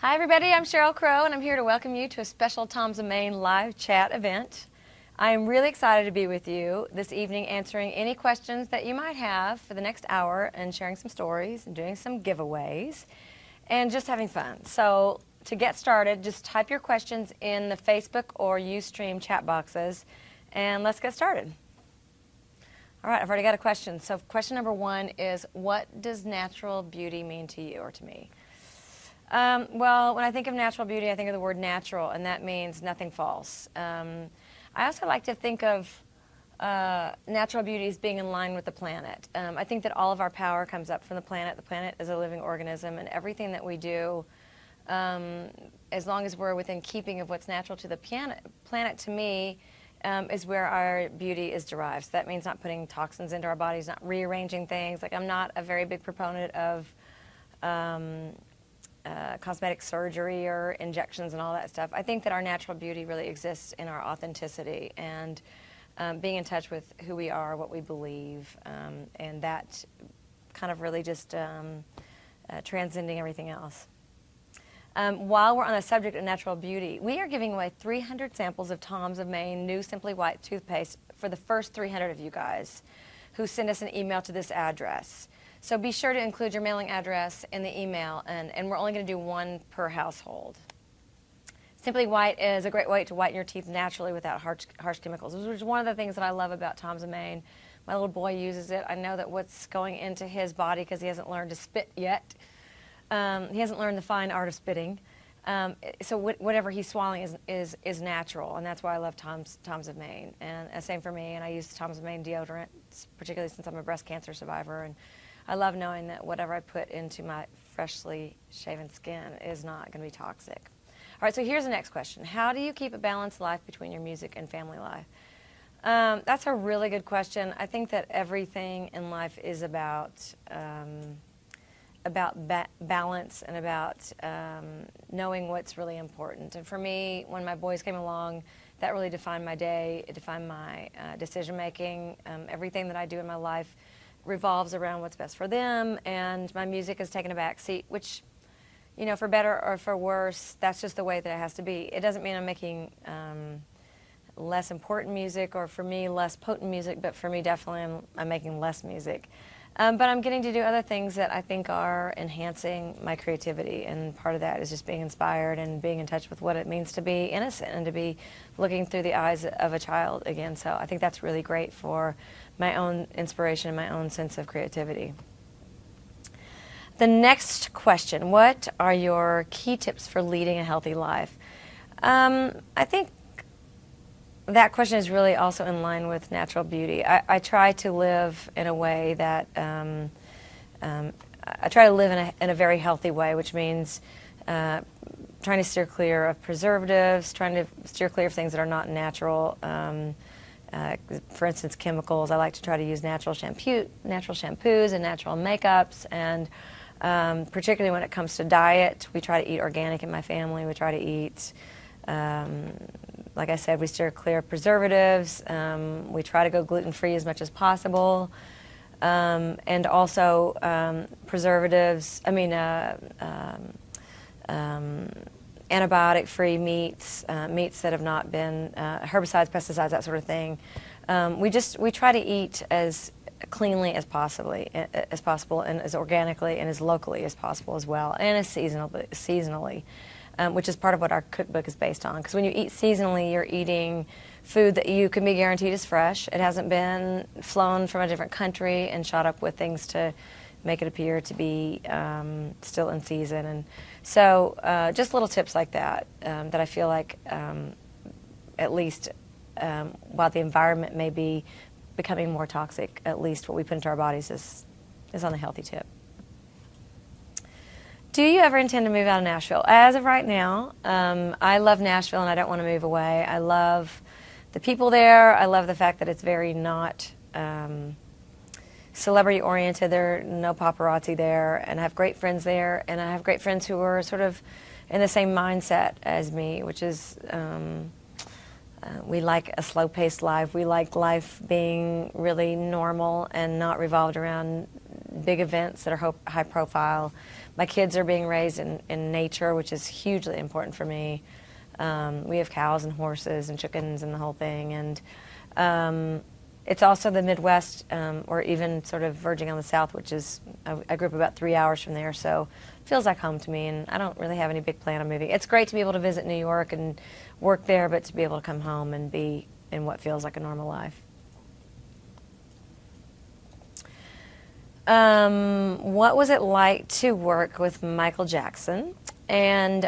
Hi everybody, I'm Sheryl Crow and I'm here to welcome you to a special Tom's of Maine live chat event. I am really excited to be with you this evening answering any questions that you might have for the next hour and sharing some stories and doing some giveaways and just having fun. So to get started, just type your questions in the Facebook or Ustream chat boxes and let's get started. All right, I've already got a question. So question number one is, what does natural beauty mean to you or to me? Well, when I think of natural beauty, I think of the word natural, and that means nothing false. I also like to think of natural beauty as being in line with the planet. I think that all of our power comes up from the planet. The planet is a living organism, and everything that we do, as long as we're within keeping of what's natural to the planet to me, is where our beauty is derived. So that means not putting toxins into our bodies, not rearranging things. Like, I'm not a very big proponent of cosmetic surgery or injections and all that stuff. I think that our natural beauty really exists in our authenticity and being in touch with who we are, what we believe, and that kind of really just transcending everything else. While we're on the subject of natural beauty, we are giving away 300 samples of Tom's of Maine new Simply White toothpaste for the first 300 of you guys who send us an email to this address. So be sure to include your mailing address in the email, and we're only going to do one per household. Simply White is a great way to whiten your teeth naturally without harsh chemicals, which is one of the things that I love about Tom's of Maine. My little boy uses it. I know that what's going into his body, because he hasn't learned to spit yet, he hasn't learned the fine art of spitting. So whatever he's swallowing is natural, and that's why I love Tom's of Maine. And same for me, and I use Tom's of Maine deodorant, particularly since I'm a breast cancer survivor. And I love knowing that whatever I put into my freshly shaven skin is not going to be toxic. All right, so here's the next question. How do you keep a balanced life between your music and family life? That's a really good question. I think that everything in life is about balance and about knowing what's really important. And for me, when my boys came along, that really defined my day. It defined my decision-making. Everything that I do in my life revolves around what's best for them, and my music has taken a back seat, which, you know, for better or for worse, that's just the way that it has to be. It doesn't mean I'm making less important music, or for me less potent music, but for me definitely I'm making less music. But I'm getting to do other things that I think are enhancing my creativity, and part of that is just being inspired and being in touch with what it means to be innocent and to be looking through the eyes of a child again. So I think that's really great for my own inspiration and my own sense of creativity. The next question, what are your key tips for leading a healthy life? I think that question is really also in line with natural beauty. I try to live in a way that, I try to live in a very healthy way, which means trying to steer clear of preservatives, trying to steer clear of things that are not natural. For instance, chemicals. I like to try to use natural shampoos and natural makeups, and particularly when it comes to diet, we try to eat organic in my family. We try to eat, like I said, we steer clear of preservatives. We try to go gluten-free as much as possible, and also preservatives. Antibiotic-free meats, meats that have not been herbicides, pesticides, that sort of thing. We try to eat as cleanly as possible, and as organically and as locally as possible as well, and as seasonally, which is part of what our cookbook is based on. Because when you eat seasonally, you're eating food that you can be guaranteed is fresh. It hasn't been flown from a different country and shot up with things to make it appear to be still in season. And so just little tips like that that I feel like at least while the environment may be becoming more toxic, at least what we put into our bodies is on the healthy tip. Do you ever intend to move out of Nashville? As of right now, I love Nashville and I don't want to move away. I love the people there. I love the fact that it's very not celebrity oriented. There are no paparazzi there, and I have great friends there, and I have great friends who are sort of in the same mindset as me, which is we like a slow-paced life. We like life being really normal and not revolved around big events that are high profile. My kids are being raised in nature, which is hugely important for me. We have cows and horses and chickens and the whole thing. And it's also the Midwest, or even sort of verging on the South, which is, I grew up about 3 hours from there, so it feels like home to me, and I don't really have any big plan on moving. It's great to be able to visit New York and work there, but to be able to come home and be in what feels like a normal life. What was it like to work with Michael Jackson? And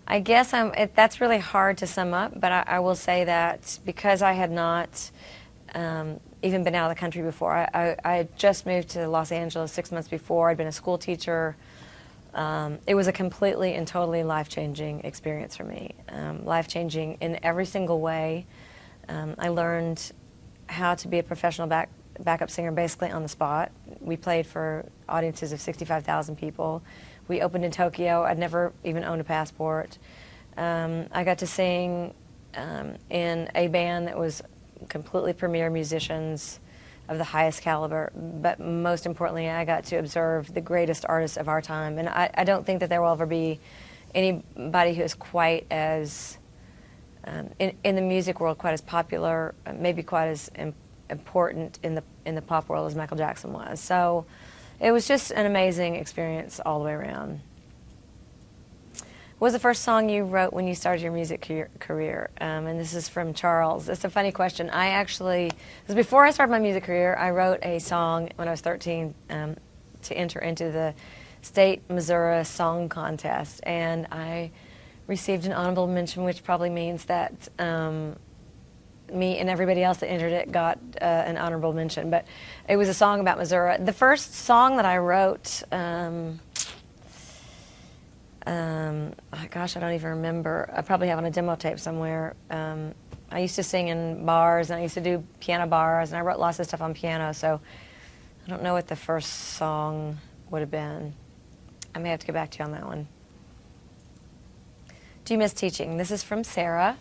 I guess that's really hard to sum up, but I will say that because I had not even been out of the country before. I had just moved to Los Angeles 6 months before. I'd been a school teacher. It was a completely and totally life-changing experience for me. Life-changing in every single way. I learned how to be a professional backup singer basically on the spot. We played for audiences of 65,000 people. We opened in Tokyo. I'd never even owned a passport. I got to sing in a band that was completely premier musicians of the highest caliber, but most importantly, I got to observe the greatest artists of our time. And I don't think that there will ever be anybody who is quite as, in the music world, quite as popular, maybe quite as important in the pop world as Michael Jackson was. So it was just an amazing experience all the way around. What was the first song you wrote when you started your music career? And this is from Charles. It's a funny question. This was before I started my music career. I wrote a song when I was 13 to enter into the State Missouri Song Contest, and I received an honorable mention, which probably means that me and everybody else that entered it got an honorable mention. But it was a song about Missouri. The first song that I wrote, gosh, I don't even remember. I probably have on a demo tape somewhere. I used to sing in bars, and I used to do piano bars, and I wrote lots of stuff on piano, so I don't know what the first song would have been. I may have to get back to you on that one. Do you miss teaching? This is from Sarah.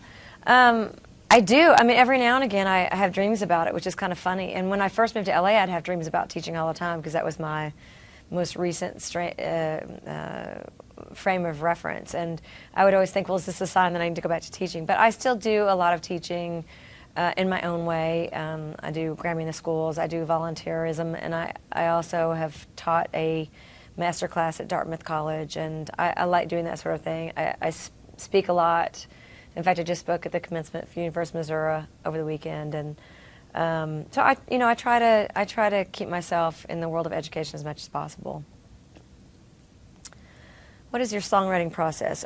I do. I mean, every now and again, I have dreams about it, which is kind of funny. And when I first moved to LA, I'd have dreams about teaching all the time because that was my most recent frame of reference. And I would always think, well, is this a sign that I need to go back to teaching? But I still do a lot of teaching in my own way. I do Grammy in the schools. I do volunteerism. And I also have taught a master class at Dartmouth College. And I like doing that sort of thing. I speak a lot. In fact, I just spoke at the commencement for University of Missouri over the weekend, and so I try to keep myself in the world of education as much as possible. What is your songwriting process?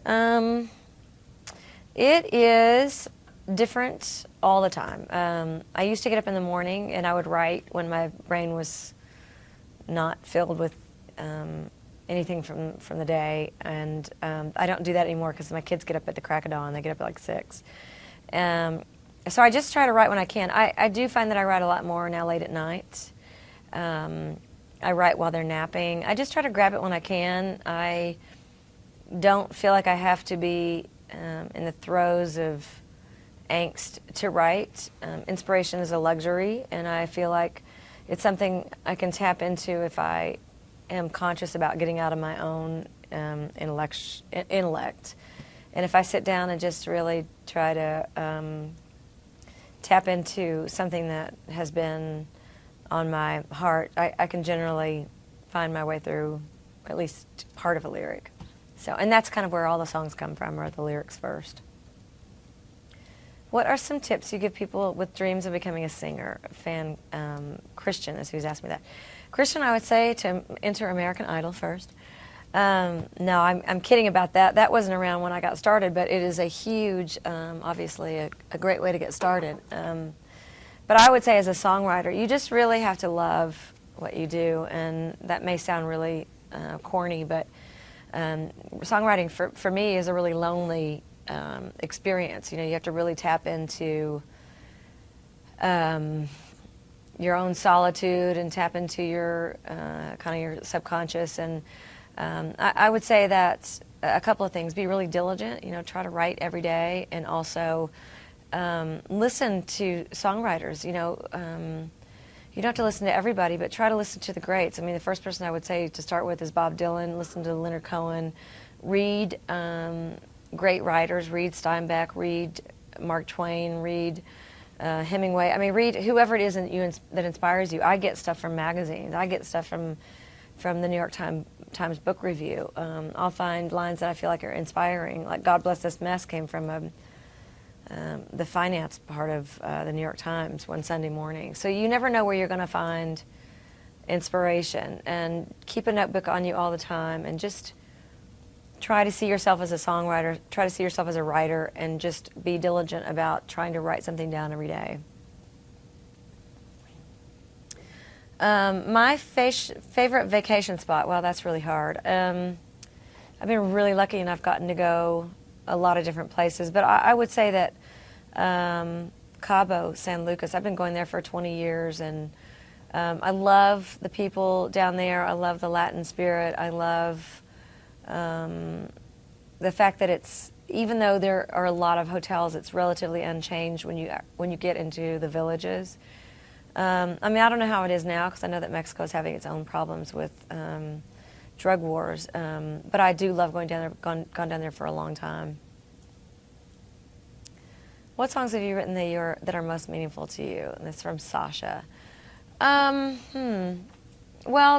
It is different all the time. I used to get up in the morning and I would write when my brain was not filled with anything from the day, and I don't do that anymore because my kids get up at the crack of dawn. They get up at like 6. So I just try to write when I can. I do find that I write a lot more now late at night. I write while they're napping. I just try to grab it when I can. I don't feel like I have to be in the throes of angst to write. Inspiration is a luxury, and I feel like it's something I can tap into if I am conscious about getting out of my own intellect. And if I sit down and just really try to tap into something that has been on my heart, I can generally find my way through at least part of a lyric. So, and that's kind of where all the songs come from, are the lyrics first. What are some tips you give people with dreams of becoming a singer? Christian is who's asked me that. Christian, I would say to enter American Idol first. No, I'm kidding about that. That wasn't around when I got started, but it is a huge, obviously, a great way to get started. But I would say as a songwriter, you just really have to love what you do, and that may sound really corny, but songwriting for me is a really lonely experience. You know, you have to really tap into your own solitude and tap into your kind of your subconscious, and I would say that a couple of things. Be really diligent, try to write every day, and also listen to songwriters. You don't have to listen to everybody, but try to listen to the greats. I mean, the first person I would say to start with is Bob Dylan. Listen to Leonard Cohen. Read great writers. Read Steinbeck. Read Mark Twain. Read Hemingway. I mean, read whoever it is that inspires you. I get stuff from magazines. I get stuff from the New York Times Book Review. I'll find lines that I feel like are inspiring. Like "God Bless This Mess" came from the finance part of the New York Times one Sunday morning. So you never know where you're going to find inspiration. And keep a notebook on you all the time, and just try to see yourself as a songwriter, try to see yourself as a writer, and just be diligent about trying to write something down every day. My favorite vacation spot, well, that's really hard. I've been really lucky, and I've gotten to go a lot of different places, but I would say that Cabo San Lucas, I've been going there for 20 years, and I love the people down there. I love the Latin spirit. I love the fact that even though there are a lot of hotels, it's relatively unchanged when you get into the villages. I mean, I don't know how it is now, because I know that Mexico is having its own problems with drug wars, but I do love going down there. Gone down there for a long time. What songs have you written that are most meaningful to you? And that's from Sasha. Well,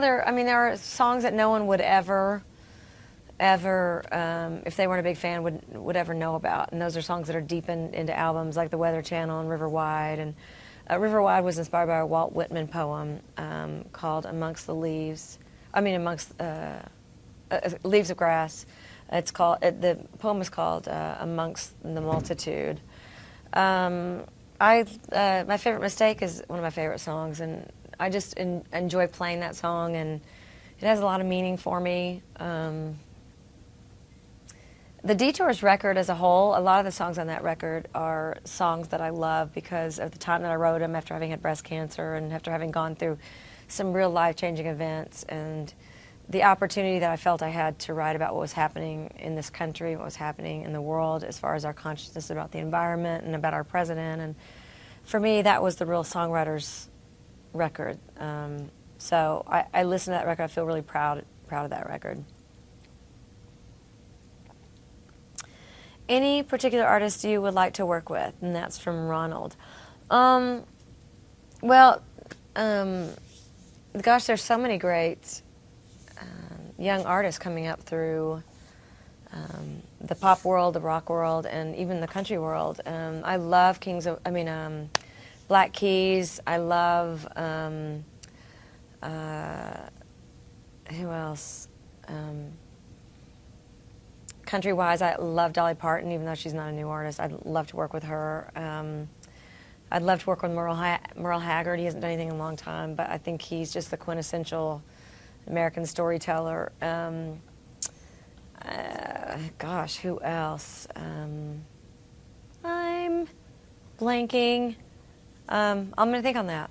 there are songs that no one would ever, if they weren't a big fan, would ever know about. And those are songs that are deep into albums, like The Weather Channel and River Wide. And River Wide was inspired by a Walt Whitman poem called Amongst Leaves of Grass. The poem is called Amongst the Multitude. My favorite mistake is one of my favorite songs, and I just enjoy playing that song, and it has a lot of meaning for me. The Detours record as a whole, a lot of the songs on that record are songs that I love because of the time that I wrote them, after having had breast cancer and after having gone through some real life-changing events, and the opportunity that I felt I had to write about what was happening in this country, what was happening in the world as far as our consciousness about the environment and about our president. And for me, that was the real songwriter's record. So I listen to that record. I feel really proud of that record. Any particular artist you would like to work with? And that's from Ronald. Gosh, there's so many great young artists coming up through the pop world, the rock world, and even the country world. I love Black Keys. I love, who else? Country-wise, I love Dolly Parton, even though she's not a new artist. I'd love to work with her. I'd love to work with Merle Haggard. He hasn't done anything in a long time, but I think he's just the quintessential American storyteller. Gosh, who else? I'm blanking. I'm going to think on that.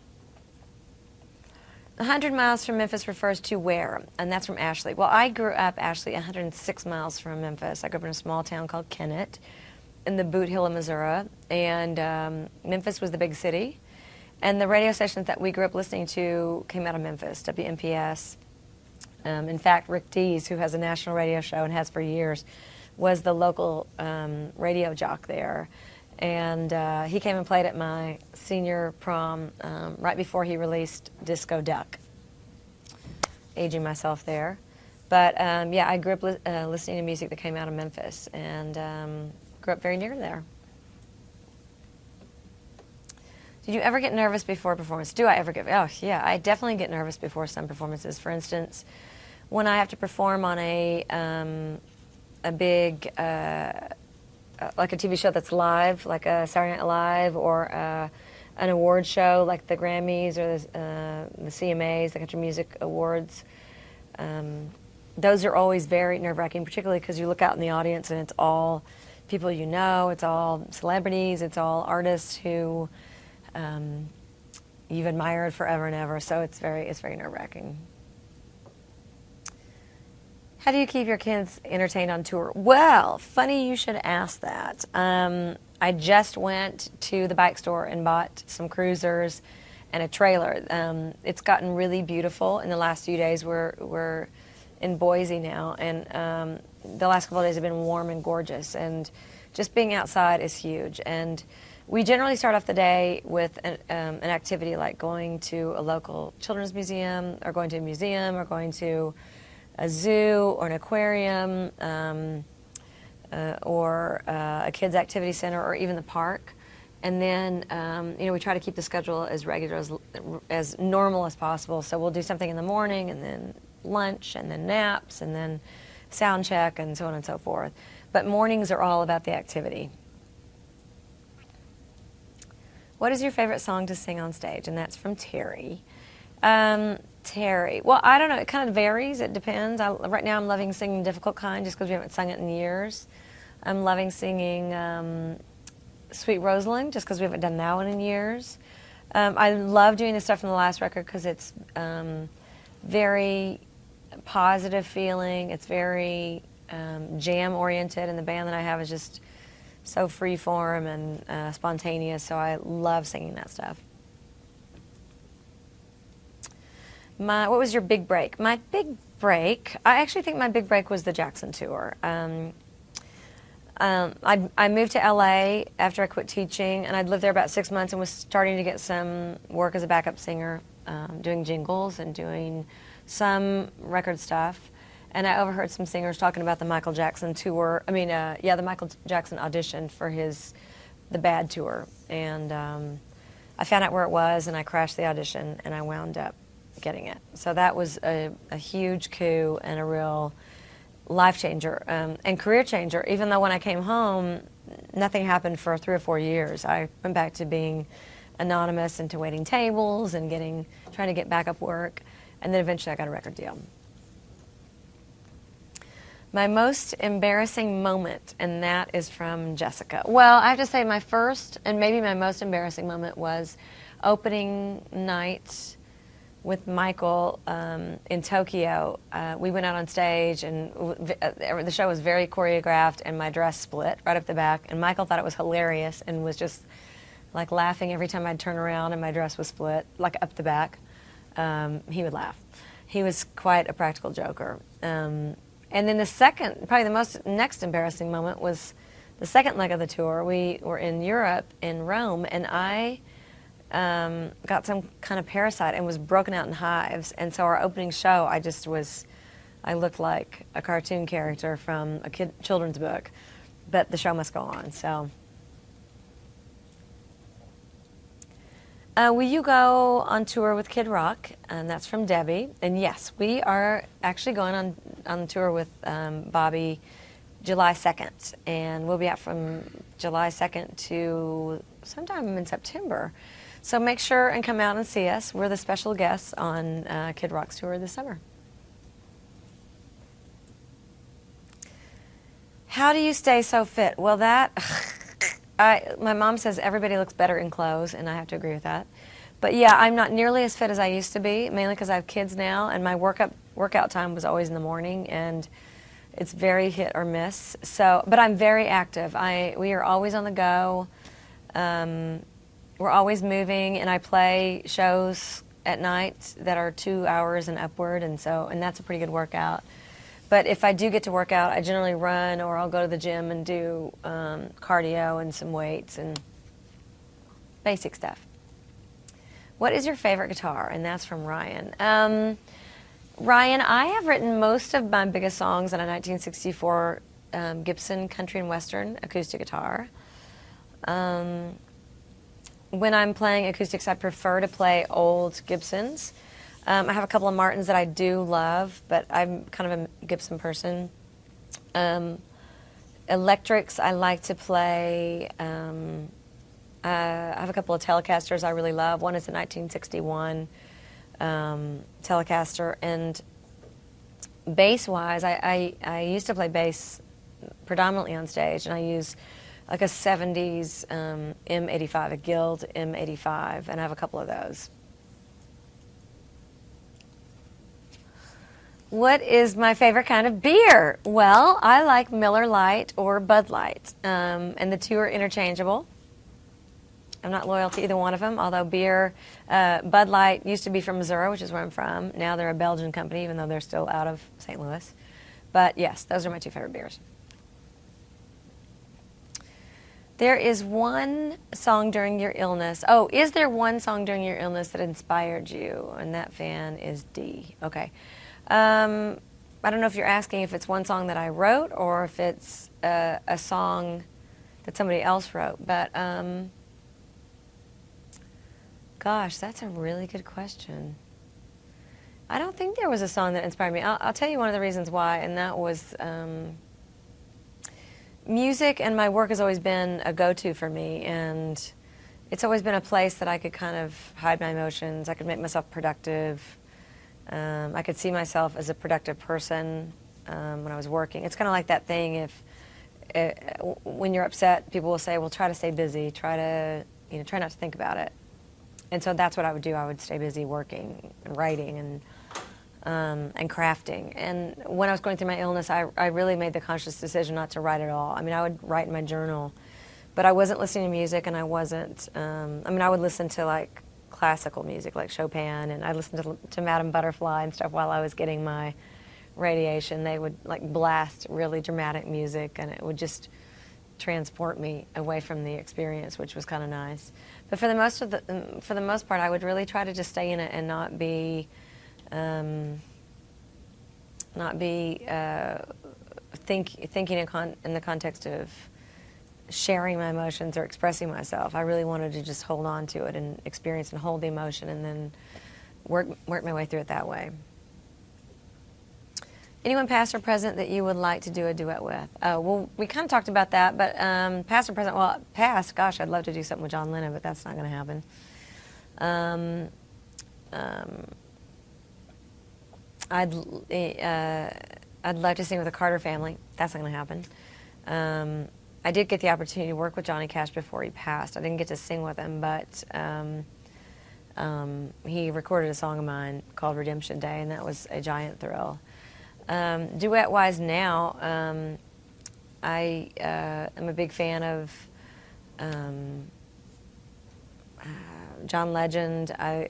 100 miles from Memphis refers to where? And that's from Ashley. Well, I grew up, Ashley, 106 miles from Memphis. I grew up in a small town called Kennett in the Boot Hill of Missouri. And Memphis was the big city. And the radio stations that we grew up listening to came out of Memphis, WMPS. In fact, Rick Dees, who has a national radio show and has for years, was the local radio jock there. And he came and played at my senior prom right before he released Disco Duck. Aging myself there. But yeah, I grew up listening to music that came out of Memphis, and grew up very near there. Did you ever get nervous before a performance? Do I ever get? Oh, yeah, I definitely get nervous before some performances. For instance, when I have to perform on a big, like a TV show that's live, like a Saturday Night Live, or an award show like the Grammys or the CMAs, the Country Music Awards. Those are always very nerve-wracking, particularly because you look out in the audience and it's all people you know, it's all celebrities, it's all artists who you've admired forever and ever. So it's very nerve-wracking. How do you keep your kids entertained on tour? Well, funny you should ask that. I just went to the bike store and bought some cruisers and a trailer. It's gotten really beautiful in the last few days. We're in Boise now, and the last couple of days have been warm and gorgeous, and just being outside is huge. And we generally start off the day with an activity like going to a local children's museum, or going to a museum, or going to a zoo or an aquarium, or a kids activity center, or even the park. And then we try to keep the schedule as regular, as normal as possible. So we'll do something in the morning, and then lunch, and then naps, and then sound check, and so on and so forth. But mornings are all about the activity. What is your favorite song to sing on stage? And that's from Terry. Terry. Well, I don't know. It kind of varies. It depends. Right now I'm loving singing Difficult Kind just because we haven't sung it in years. I'm loving singing Sweet Rosalind just because we haven't done that one in years. I love doing the stuff from the last record because it's very positive feeling. It's very jam-oriented, and the band that I have is just so free-form and spontaneous, so I love singing that stuff. What was your big break? My big break, I actually think my big break was the Jackson tour. I moved to LA after I quit teaching, and I'd lived there about 6 months and was starting to get some work as a backup singer, doing jingles and doing some record stuff. And I overheard some singers talking about the Michael Jackson tour. The Michael Jackson audition for the Bad tour. And I found out where it was, and I crashed the audition, and I wound up getting it. So that was a huge coup and a real life changer and career changer. Even though when I came home, nothing happened for 3 or 4 years. I went back to being anonymous and to waiting tables and trying to get backup work. And then eventually I got a record deal. My most embarrassing moment, and that is from Jessica. Well, I have to say my first and maybe my most embarrassing moment was opening night with Michael in Tokyo. We went out on stage, and the show was very choreographed, and my dress split right up the back, and Michael thought it was hilarious and was just like laughing every time I'd turn around and my dress was split, like up the back. He would laugh. He was quite a practical joker. And then the second, probably the next embarrassing moment was the second leg of the tour. We were in Europe, in Rome, and I got some kind of parasite and was broken out in hives. And so our opening show, I looked like a cartoon character from a children's book, but the show must go on. So, will you go on tour with Kid Rock? And that's from Debbie. And yes, we are actually going on tour with Bobby July 2nd, and we'll be out from July 2nd to sometime in September. So make sure and come out and see us. We're the special guests on Kid Rock's tour this summer. How do you stay so fit? Well, my mom says everybody looks better in clothes, and I have to agree with that. But yeah, I'm not nearly as fit as I used to be, mainly because I have kids now, and my workout time was always in the morning, and it's very hit or miss. So, but I'm very active. We are always on the go. We're always moving, and I play shows at night that are 2 hours and upward, and that's a pretty good workout. But if I do get to work out, I generally run, or I'll go to the gym and do cardio and some weights and basic stuff. What is your favorite guitar? And that's from Ryan. Ryan, I have written most of my biggest songs on a 1964 Gibson Country and Western acoustic guitar. When I'm playing acoustics, I prefer to play old Gibsons. I have a couple of Martins that I do love, but I'm kind of a Gibson person. Electrics, I like to play. I have a couple of Telecasters I really love. One is a 1961 Telecaster. And bass-wise, I used to play bass predominantly on stage, and I use like a 70s M85, a Guild M85, and I have a couple of those. What is my favorite kind of beer? Well, I like Miller Lite or Bud Light, and the two are interchangeable. I'm not loyal to either one of them, although beer, Bud Light used to be from Missouri, which is where I'm from. Now they're a Belgian company, even though they're still out of St. Louis. But yes, those are my two favorite beers. There is one song during your illness. Oh, is there one song during your illness that inspired you? And that fan is D. Okay. I don't know if you're asking if it's one song that I wrote or if it's a song that somebody else wrote. But, gosh, that's a really good question. I don't think there was a song that inspired me. I'll tell you one of the reasons why, and that was music and my work has always been a go-to for me, and it's always been a place that I could kind of hide my emotions. I could make myself productive. I could see myself as a productive person when I was working. It's kind of like that thing when you're upset, people will say, well, try to stay busy, try not to think about it. And so that's what I would do. I would stay busy working and writing and crafting. And when I was going through my illness, I really made the conscious decision not to write at all. I mean, I would write in my journal, but I wasn't listening to music, and I wasn't, I would listen to like classical music like Chopin, and I listened to Madame Butterfly and stuff while I was getting my radiation. They would like blast really dramatic music, and it would just transport me away from the experience, which was kind of nice. But for the most part, I would really try to just stay in it and not be thinking in the context of sharing my emotions or expressing myself. I really wanted to just hold on to it and experience and hold the emotion, and then work my way through it that way. Anyone past or present that you would like to do a duet with? Well, we kind of talked about that, but past or present, well, past, gosh, I'd love to do something with John Lennon, but that's not going to happen. I'd love to sing with the Carter Family. That's not going to happen. I did get the opportunity to work with Johnny Cash before he passed. I didn't get to sing with him, but he recorded a song of mine called Redemption Day, and that was a giant thrill. Duet-wise now, I am a big fan of John Legend. Of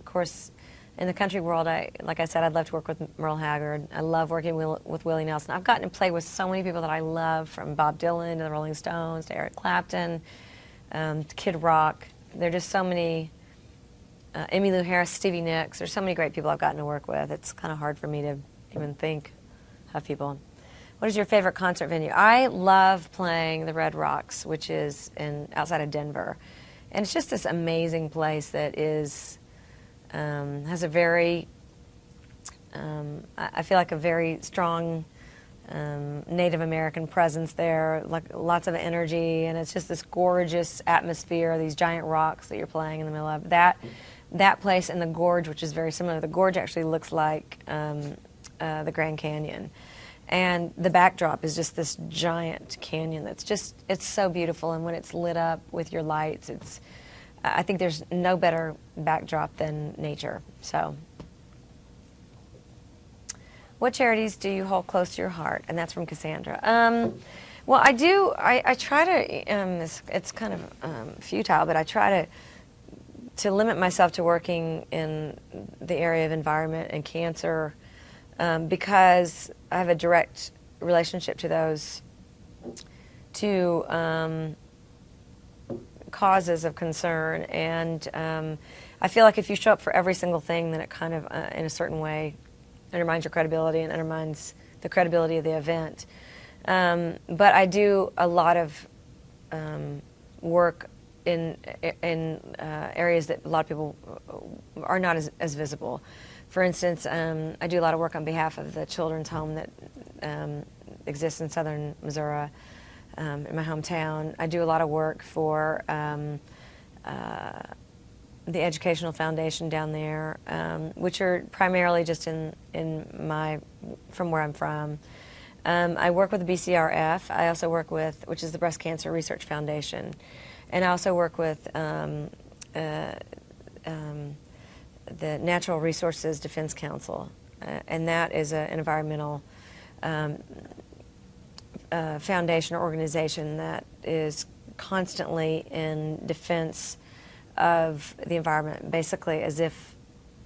course, in the country world, like I said, I'd love to work with Merle Haggard. I love working with Willie Nelson. I've gotten to play with so many people that I love, from Bob Dylan to the Rolling Stones to Eric Clapton, to Kid Rock. There are just so many, Emmylou Harris, Stevie Nicks. There's so many great people I've gotten to work with. It's kind of hard for me to even think of people. What is your favorite concert venue? I love playing the Red Rocks, which is outside of Denver. And it's just this amazing place that is... has a very, I feel like a very strong Native American presence there, like lots of energy, and it's just this gorgeous atmosphere, these giant rocks that you're playing in the middle of. That place and the gorge, which is very similar. The gorge actually looks like the Grand Canyon. And the backdrop is just this giant canyon that's just, it's so beautiful, and when it's lit up with your lights, I think there's no better backdrop than nature. So, what charities do you hold close to your heart? And that's from Cassandra. Well, I do. I try to. It's kind of futile, but I try to limit myself to working in the area of environment and cancer, because I have a direct relationship to those two causes of concern, and I feel like if you show up for every single thing, then it kind of, in a certain way, undermines your credibility and undermines the credibility of the event. But I do a lot of work in areas that a lot of people are not as visible. For instance, I do a lot of work on behalf of the children's home that exists in southern Missouri, in my hometown. I do a lot of work for the Educational Foundation down there, which are primarily just from where I'm from. I work with the BCRF. I also work with, which is the Breast Cancer Research Foundation, and I also work with the Natural Resources Defense Council, and that is an environmental foundation or organization that is constantly in defense of the environment, basically as if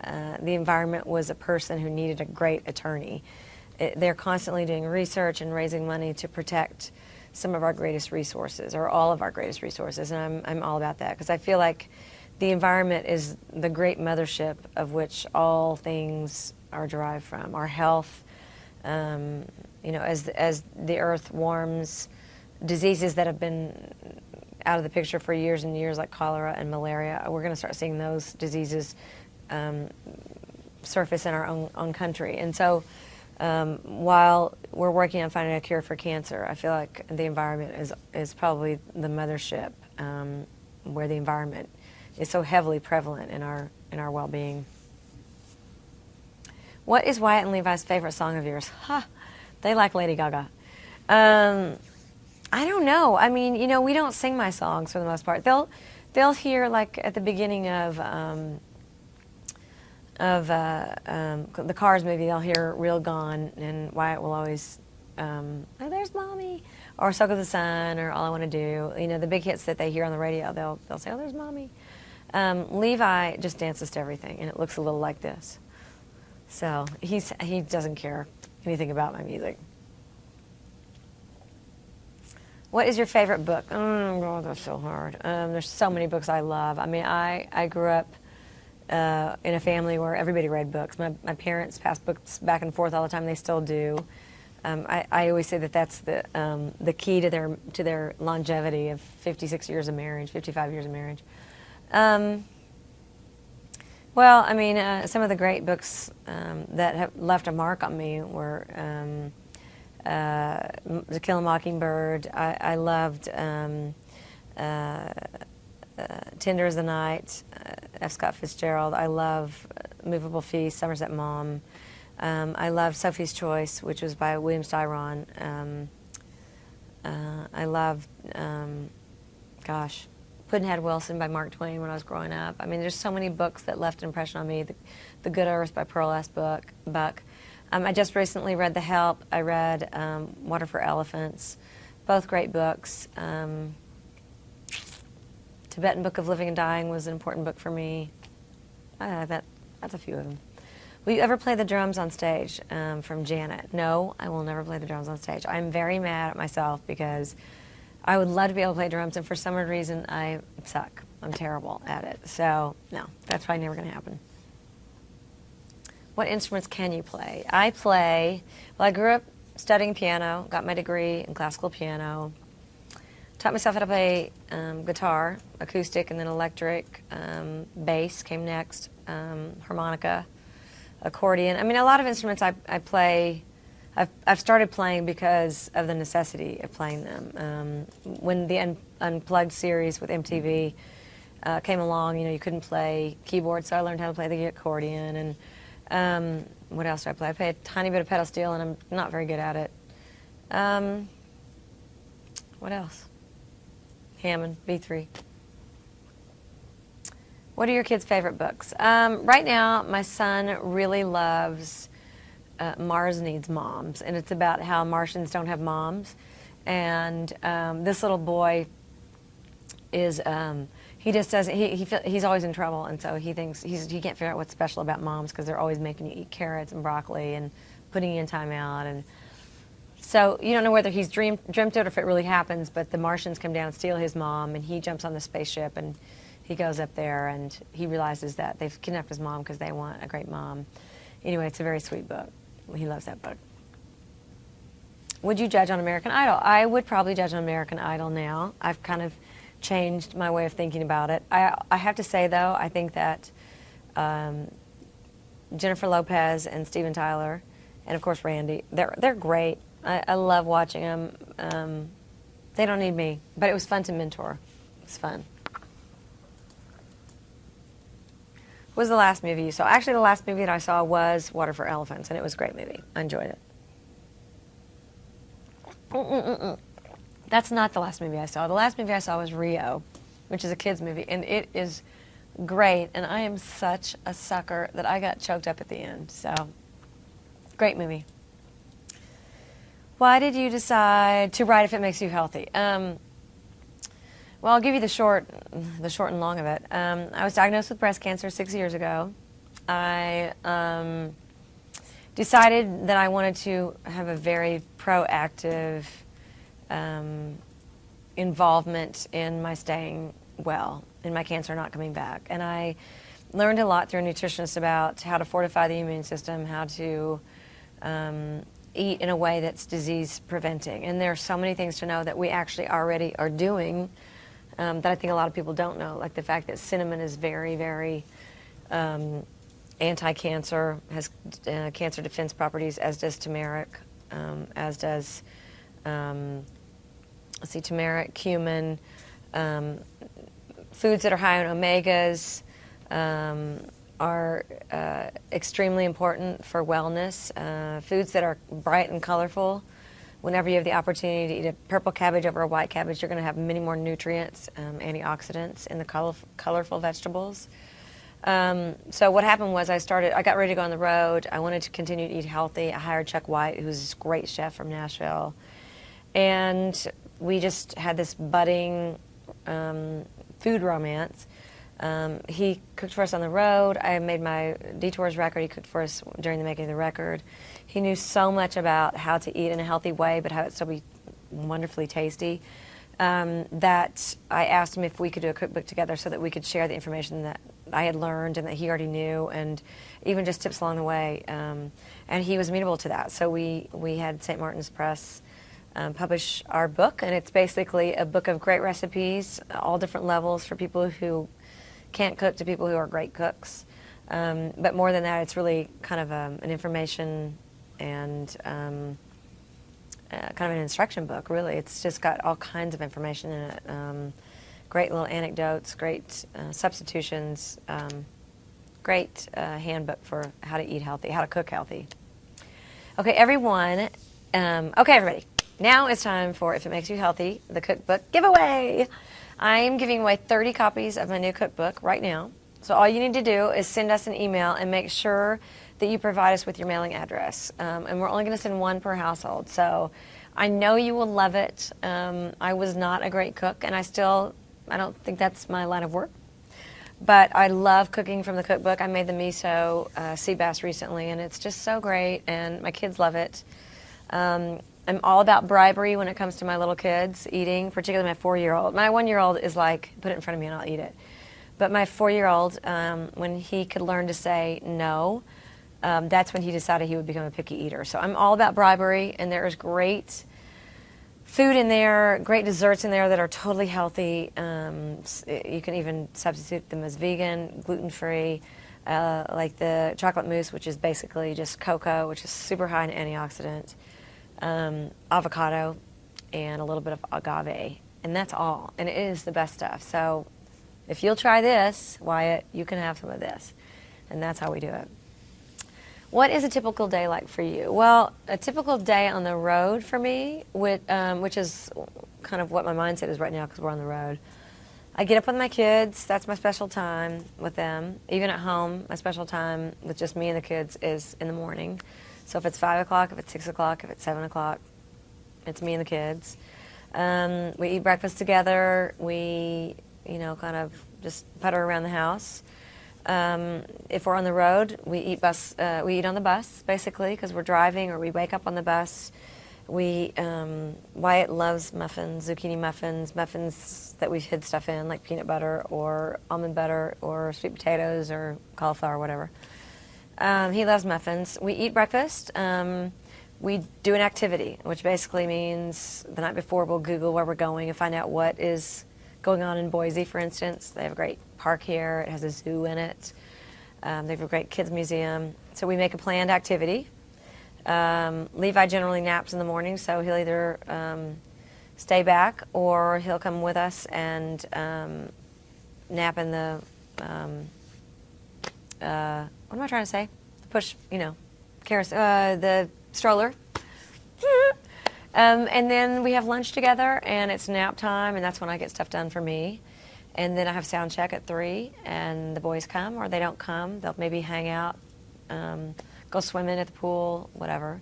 the environment was a person who needed a great attorney. They're constantly doing research and raising money to protect some of our greatest resources, or all of our greatest resources, and I'm all about that, because I feel like the environment is the great mothership of which all things are derived from. Our health, you know, as the earth warms, diseases that have been out of the picture for years and years, like cholera and malaria, we're going to start seeing those diseases surface in our own country. And so while we're working on finding a cure for cancer, I feel like the environment is probably the mothership, where the environment is so heavily prevalent in our well-being. What is Wyatt and Levi's favorite song of yours? They like Lady Gaga. I don't know. I mean, you know, we don't sing my songs for the most part. They'll hear, like at the beginning of the Cars movie, they'll hear "Real Gone," and Wyatt will always, "Oh, there's Mommy," or "Soak of the Sun," or "All I Want to Do." You know, the big hits that they hear on the radio, they'll say, "Oh, there's Mommy." Levi just dances to everything, and it looks a little like this. So he doesn't care anything about my music. What is your favorite book? Oh, God, that's so hard. There's so many books I love. I mean, I grew up in a family where everybody read books. My parents passed books back and forth all the time. They still do. I always say that that's the key to their longevity of 56 years of marriage, 55 years of marriage. Well, I mean, some of the great books that have left a mark on me were To Kill a Mockingbird. I loved Tender as the Night, F. Scott Fitzgerald. I love Movable Feast, Somerset Maugham. I love Sophie's Choice, which was by William Styron. I loved, Pudd'nhead Wilson by Mark Twain when I was growing up. I mean, there's so many books that left an impression on me. The Good Earth by Pearl S. Buck. I just recently read The Help. I read Water for Elephants. Both great books. Tibetan Book of Living and Dying was an important book for me. That's a few of them. Will you ever play the drums on stage? From Janet. No, I will never play the drums on stage. I'm very mad at myself because I would love to be able to play drums, and for some reason I suck. I'm terrible at it. So, no, that's probably never going to happen. What instruments can you play? I grew up studying piano, got my degree in classical piano, taught myself how to play guitar, acoustic, and then electric. Bass came next, harmonica, accordion. I mean, a lot of instruments I play, I've started playing because of the necessity of playing them. When the Unplugged series with MTV came along, you know, you couldn't play keyboard, so I learned how to play the accordion. And what else do I play? I play a tiny bit of pedal steel, and I'm not very good at it. What else? Hammond, B3. What are your kids' favorite books? Right now, my son really loves Mars Needs Moms, and it's about how Martians don't have moms. And this little boy is, he just doesn't, he's always in trouble, and so he thinks, he can't figure out what's special about moms because they're always making you eat carrots and broccoli and putting you in timeout. And so you don't know whether he's dreamt it or if it really happens, but the Martians come down and steal his mom, and he jumps on the spaceship, and he goes up there, and he realizes that they've kidnapped his mom because they want a great mom. Anyway, it's a very sweet book. He loves that book. Would you judge on American Idol? I would probably judge on American Idol now. I've kind of changed my way of thinking about it. I have to say, though, I think that Jennifer Lopez and Steven Tyler, and of course Randy, they're great. I love watching them. They don't need me, but it was fun to mentor. It was fun. What was the last movie you saw? Actually, the last movie that I saw was Water for Elephants, and it was a great movie. I enjoyed it. That's not the last movie I saw. The last movie I saw was Rio, which is a kids' movie, and it is great, and I am such a sucker that I got choked up at the end. So Great movie. Why did you decide to write If It Makes You Healthy? Well, I'll give you the short and long of it. I was diagnosed with breast cancer 6 years ago. I decided that I wanted to have a very proactive involvement in my staying well, in my cancer not coming back. And I learned a lot through a nutritionist about how to fortify the immune system, how to eat in a way that's disease preventing. And there are so many things to know that we actually already are doing that I think a lot of people don't know, like the fact that cinnamon is very, very anti-cancer, has cancer defense properties, as does turmeric, as does, turmeric, cumin. Foods that are high in omegas are extremely important for wellness. Foods that are bright and colorful. Whenever you have the opportunity to eat a purple cabbage over a white cabbage, you're going to have many more nutrients, antioxidants in the colorful vegetables. So what happened was I got ready to go on the road. I wanted to continue to eat healthy. I hired Chuck White, who's a great chef from Nashville. And we just had this budding food romance. He cooked for us on the road. I made my Detours record. He cooked for us during the making of the record. He knew so much about how to eat in a healthy way, but how it still be wonderfully tasty, that I asked him if we could do a cookbook together so that we could share the information that I had learned and that he already knew, and even just tips along the way. And he was amenable to that. So we had St. Martin's Press publish our book, and it's basically a book of great recipes, all different levels, for people who can't cook to people who are great cooks. But more than that, it's really kind of an information and kind of an instruction book, really. It's just got all kinds of information in it. Great little anecdotes, great substitutions, great handbook for how to eat healthy, how to cook healthy. Okay, everyone. Okay, everybody. Now it's time for If It Makes You Healthy, the cookbook giveaway. I am giving away 30 copies of my new cookbook right now. So all you need to do is send us an email and make sure that you provide us with your mailing address. And we're only going to send one per household. So I know you will love it. I was not a great cook, and I don't think that's my line of work. But I love cooking from the cookbook. I made the miso sea bass recently, and it's just so great, and my kids love it. I'm all about bribery when it comes to my little kids eating, particularly my 4-year-old. My 1-year-old is like, put it in front of me and I'll eat it. But my 4-year-old, when he could learn to say no, that's when he decided he would become a picky eater. So I'm all about bribery, and there is great food in there, great desserts in there that are totally healthy. You can even substitute them as vegan, gluten-free, like the chocolate mousse, which is basically just cocoa, which is super high in antioxidant, avocado, and a little bit of agave. And that's all. And it is the best stuff. So if you'll try this, Wyatt, you can have some of this. And that's how we do it. What is a typical day like for you? Well, a typical day on the road for me, which is kind of what my mindset is right now because we're on the road. I get up with my kids. That's my special time with them. Even at home, my special time with just me and the kids is in the morning. So if it's 5 o'clock, if it's 6 o'clock, if it's 7 o'clock, it's me and the kids. We eat breakfast together. We, kind of just putter around the house. If we're on the road, we eat on the bus, basically, because we're driving, or we wake up on the bus. Wyatt loves muffins, zucchini muffins that we've hid stuff in, like peanut butter or almond butter or sweet potatoes or cauliflower, whatever. He loves muffins. We eat breakfast. We do an activity, which basically means the night before we'll Google where we're going and find out what is going on in Boise, for instance. They have a great park here. It has a zoo in it. They have a great kids museum. So we make a planned activity. Levi generally naps in the morning, so he'll either stay back or he'll come with us and nap in the, what am I trying to say? Push, the stroller. And then we have lunch together, and it's nap time, and that's when I get stuff done for me. And then I have sound check at 3, and the boys come, or they don't come. They'll maybe hang out, go swimming at the pool, whatever.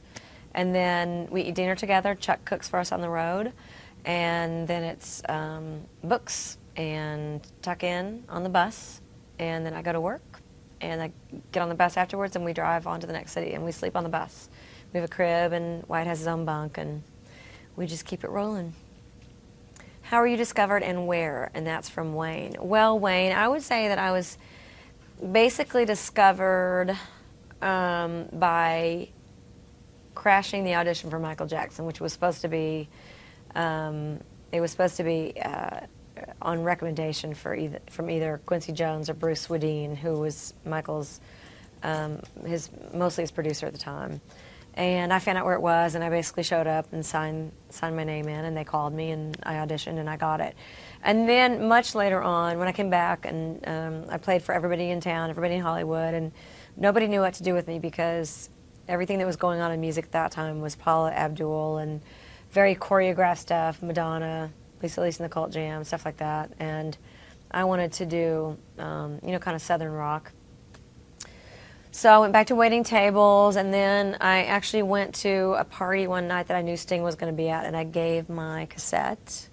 And then we eat dinner together. Chuck cooks for us on the road. And then it's books and tuck in on the bus. And then I go to work. And I get on the bus afterwards, and we drive on to the next city, and we sleep on the bus. We have a crib, and Wyatt has his own bunk, and we just keep it rolling. How were you discovered and where? And that's from Wayne. Well, Wayne, I would say that I was basically discovered by crashing the audition for Michael Jackson, which was supposed to be, it was supposed to be on recommendation from either Quincy Jones or Bruce Swedien, who was Michael's, mostly his producer at the time. And I found out where it was, and I basically showed up and signed my name in, and they called me, and I auditioned, and I got it. And then much later on, when I came back, and I played for everybody in town, everybody in Hollywood, and nobody knew what to do with me because everything that was going on in music at that time was Paula Abdul and very choreographed stuff, Madonna, Lisa and the Cult Jam, stuff like that. And I wanted to do, kind of Southern rock. So I went back to waiting tables, and then I actually went to a party one night that I knew Sting was going to be at, and I gave my cassette,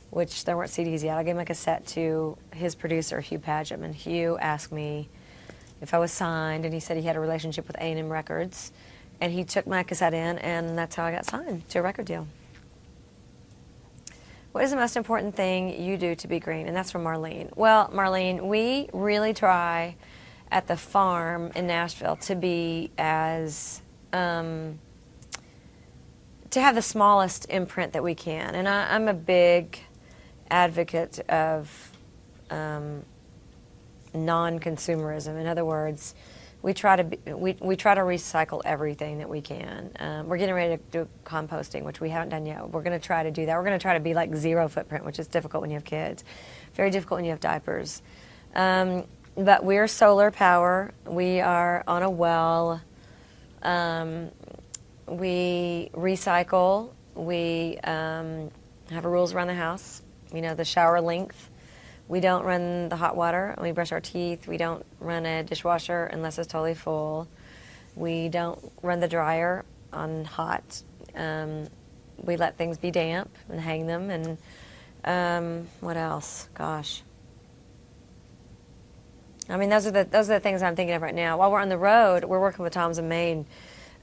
which there weren't CDs yet. I gave my cassette to his producer, Hugh Padgham, and Hugh asked me if I was signed, and he said he had a relationship with A&M Records, and he took my cassette in, and that's how I got signed to a record deal. What is the most important thing you do to be green? And that's from Marlene. Well, Marlene, we really try at the farm in Nashville to be as, to have the smallest imprint that we can. And I'm a big advocate of non-consumerism. In other words, we try to recycle everything that we can. We're getting ready to do composting, which we haven't done yet. We're going to try to do that. We're going to try to be like zero footprint, which is difficult when you have kids. Very difficult when you have diapers. But we're solar power. We are on a well. We recycle. We have rules around the house. The shower length. We don't run the hot water. We brush our teeth. We don't run a dishwasher unless it's totally full. We don't run the dryer on hot. We let things be damp and hang them. And what else? Gosh. I mean, those are the things I'm thinking of right now. While we're on the road, we're working with Tom's and Maine,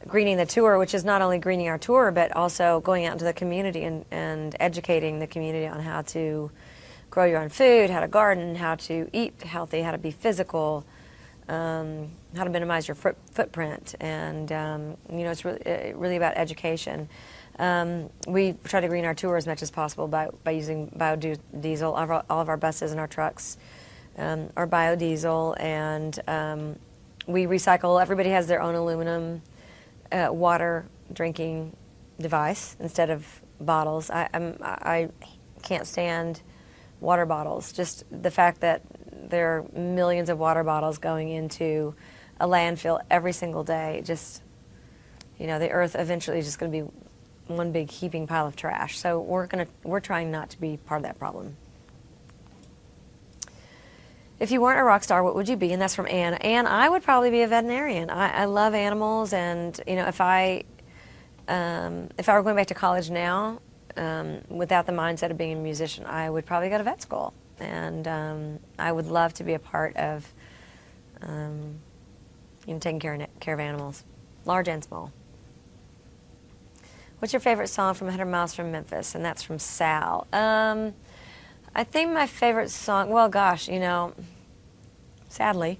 greening the tour, which is not only greening our tour, but also going out into the community and educating the community on how to grow your own food, how to garden, how to eat healthy, how to be physical, how to minimize your footprint. And, it's really about education. We try to green our tour as much as possible by using biodiesel. All of our buses and our trucks are biodiesel, and we recycle. Everybody has their own aluminum water drinking device instead of bottles. I can't stand water bottles. Just the fact that there are millions of water bottles going into a landfill every single day. Just, the earth eventually is just going to be one big heaping pile of trash. So we're trying not to be part of that problem. If you weren't a rock star, what would you be? And that's from Anne. Anne, I would probably be a veterinarian. I love animals, and if I were going back to college now, without the mindset of being a musician, I would probably go to vet school, and I would love to be a part of taking care of animals, large and small. What's your favorite song from 100 Miles from Memphis? And that's from Sal. I think my favorite song, well, gosh, sadly,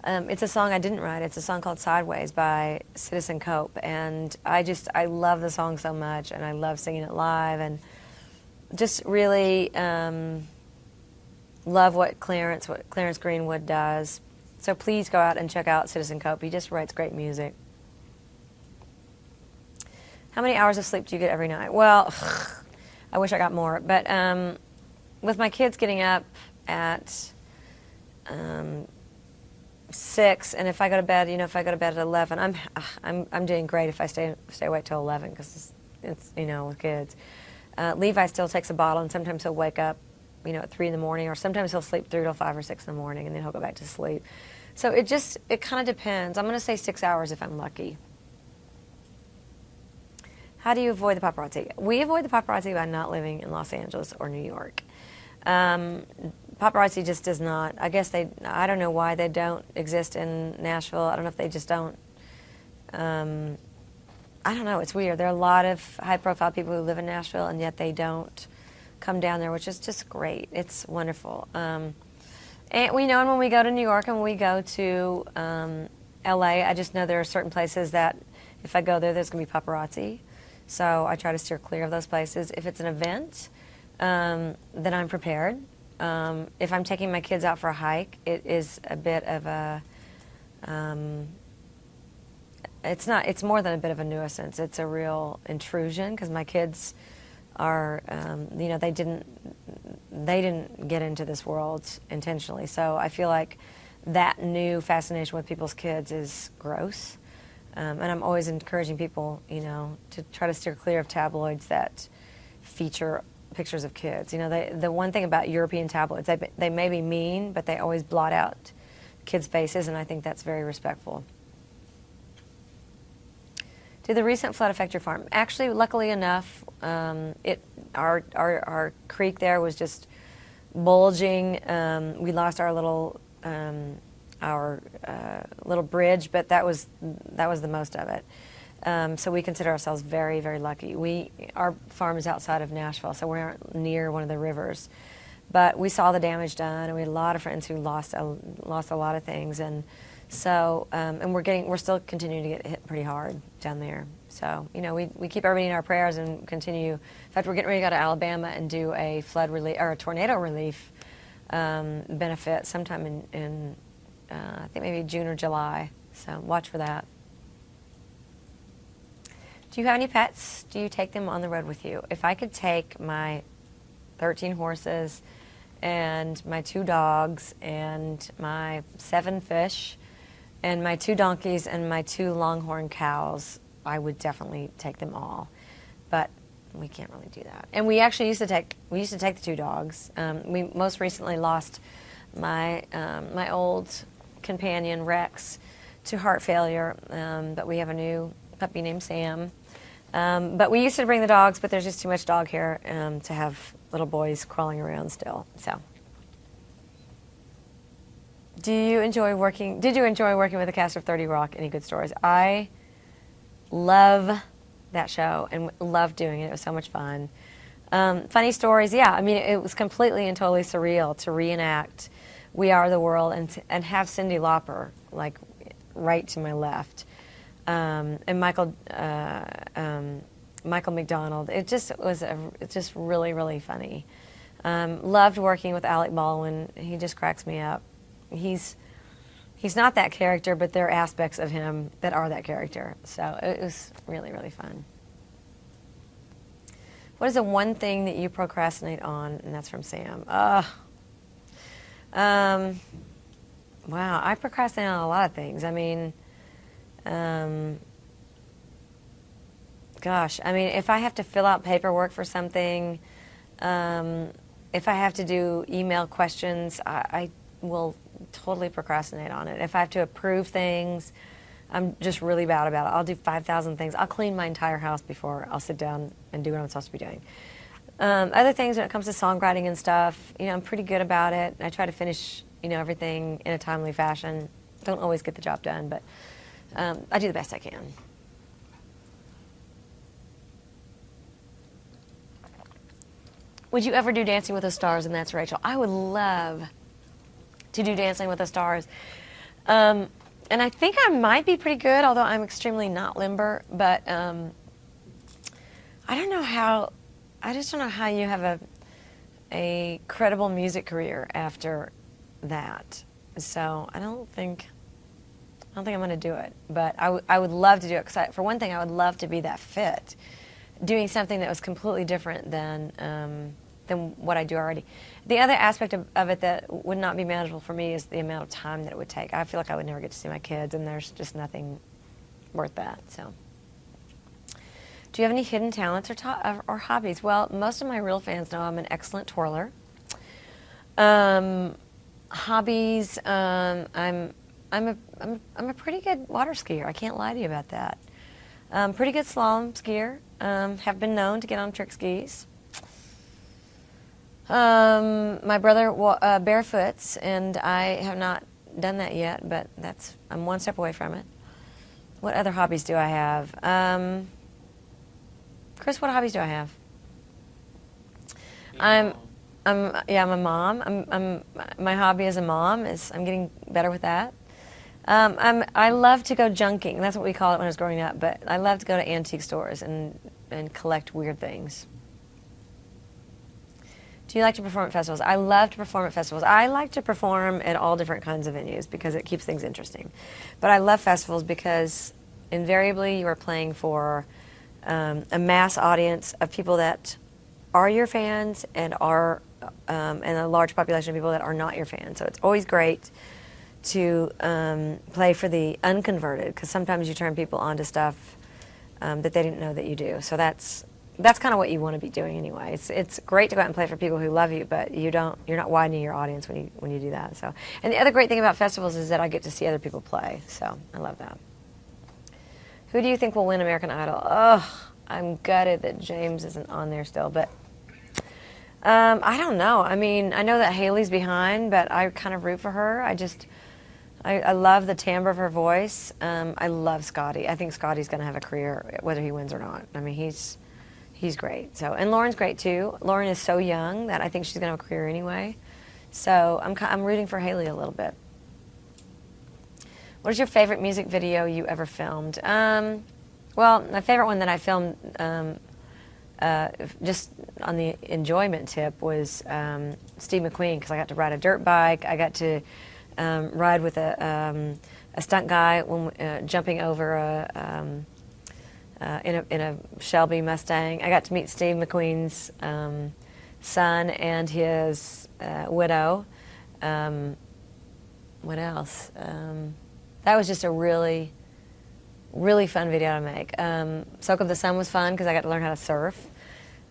it's a song I didn't write. It's a song called Sideways by Citizen Cope, and I love the song so much, and I love singing it live, and just really love what Clarence Greenwood does. So please go out and check out Citizen Cope. He just writes great music. How many hours of sleep do you get every night? Well, I wish I got more, but with my kids getting up at 6, and if I go to bed, at 11, I'm doing great if I stay awake till 11 because it's with kids. Levi still takes a bottle, and sometimes he'll wake up, at 3 in the morning, or sometimes he'll sleep through till 5 or 6 in the morning, and then he'll go back to sleep. So it kind of depends. I'm going to say 6 hours if I'm lucky. How do you avoid the paparazzi? We avoid the paparazzi by not living in Los Angeles or New York. Paparazzi just does not. I guess I don't know why they don't exist in Nashville. I don't know if they just don't. I don't know. It's weird. There are a lot of high-profile people who live in Nashville, and yet they don't come down there, which is just great. It's wonderful. And we know when we go to New York and when we go to L.A., I just know there are certain places that if I go there, there's going to be paparazzi. So I try to steer clear of those places. If it's an event, then I'm prepared. If I'm taking my kids out for a hike, it is a bit of a... It's more than a bit of a nuisance. It's a real intrusion because my kids are, they didn't get into this world intentionally. So I feel like that new fascination with people's kids is gross. And I'm always encouraging people, to try to steer clear of tabloids that feature pictures of kids. The one thing about European tabloids, they may be mean, but they always blot out kids' faces, and I think that's very respectful. Did the recent flood affect your farm? Actually, luckily enough, our creek there was just bulging. We lost our little bridge, but that was the most of it. So we consider ourselves very, very lucky. Our farm is outside of Nashville, so we aren't near one of the rivers. But we saw the damage done, and we had a lot of friends who lost a lot of things, and so and we're still continuing to get hit pretty hard down there. So we keep everybody in our prayers and continue. In fact, we're getting ready to go to Alabama and do a flood relief or a tornado relief benefit sometime in I think maybe June or July. So watch for that. Do you have any pets? Do you take them on the road with you? If I could take my 13 horses and my 2 dogs and my 7 fish and my 2 donkeys and my 2 longhorn cows, I would definitely take them all. But we can't really do that. And we actually used to take the 2 dogs. We most recently lost my old companion Rex to heart failure, but we have a new puppy named Sam. But we used to bring the dogs, but there's just too much dog hair to have little boys crawling around still. So, did you enjoy working with the cast of 30 Rock? Any good stories? I love that show and love doing it. It was so much fun. Funny stories, yeah. I mean, it was completely and totally surreal to reenact We Are the World and have Cyndi Lauper like right to my left. And Michael McDonald. It just was just really, really funny. Loved working with Alec Baldwin. He just cracks me up. He's not that character, but there are aspects of him that are that character. So it was really, really fun. What is the one thing that you procrastinate on? And that's from Sam. Wow, I procrastinate on a lot of things. I mean, gosh, I mean, if I have to fill out paperwork for something, if I have to do email questions, I will totally procrastinate on it. If I have to approve things, I'm just really bad about it. I'll do 5,000 things. I'll clean my entire house before I'll sit down and do what I'm supposed to be doing. Other things when it comes to songwriting and stuff, I'm pretty good about it. I try to finish, everything in a timely fashion. Don't always get the job done, but I do the best I can. Would you ever do Dancing with the Stars? And that's Rachel. I would love to do Dancing with the Stars. And I think I might be pretty good, although I'm extremely not limber. But I just don't know how you have a credible music career after that. So I don't think I'm going to do it. But I would love to do it because, for one thing, I would love to be that fit, doing something that was completely different than what I do already. The other aspect of it that would not be manageable for me is the amount of time that it would take. I feel like I would never get to see my kids, and there's just nothing worth that. So, do you have any hidden talents or hobbies? Well, most of my real fans know I'm an excellent twirler. Hobbies, I'm I'm a pretty good water skier. I can't lie to you about that. Pretty good slalom skier. Have been known to get on trick skis. My brother barefoots, and I have not done that yet, but I'm one step away from it. What other hobbies do I have? Chris, what hobbies do I have? I'm a mom. My hobby as a mom is I'm getting better with that. I love to go junking. That's what we call it when I was growing up. But I love to go to antique stores and collect weird things. Do you like to perform at festivals? I love to perform at festivals. I like to perform at all different kinds of venues because it keeps things interesting. But I love festivals because invariably you are playing for a mass audience of people that are your fans and a large population of people that are not your fans. So it's always great to play for the unconverted, because sometimes you turn people onto stuff that they didn't know that you do. So that's kind of what you want to be doing anyway. It's great to go out and play for people who love you, but you're not widening your audience when you do that. So, and the other great thing about festivals is that I get to see other people play. So I love that. Who do you think will win American Idol? Oh, I'm gutted that James isn't on there still, but I don't know. I mean, I know that Haley's behind, but I kind of root for her. I love the timbre of her voice. I love Scotty. I think Scotty's going to have a career whether he wins or not. I mean, he's great. So, and Lauren's great too. Lauren is so young that I think she's going to have a career anyway. So I'm rooting for Haley a little bit. What is your favorite music video you ever filmed? Well, my favorite one that I filmed, just on the enjoyment tip, was Steve McQueen, because I got to ride a dirt bike. I got to ride with a stunt guy when jumping over in a Shelby Mustang. I got to meet Steve McQueen's son and his widow. What else? That was just a really, really fun video to make. Soak of the Sun was fun because I got to learn how to surf.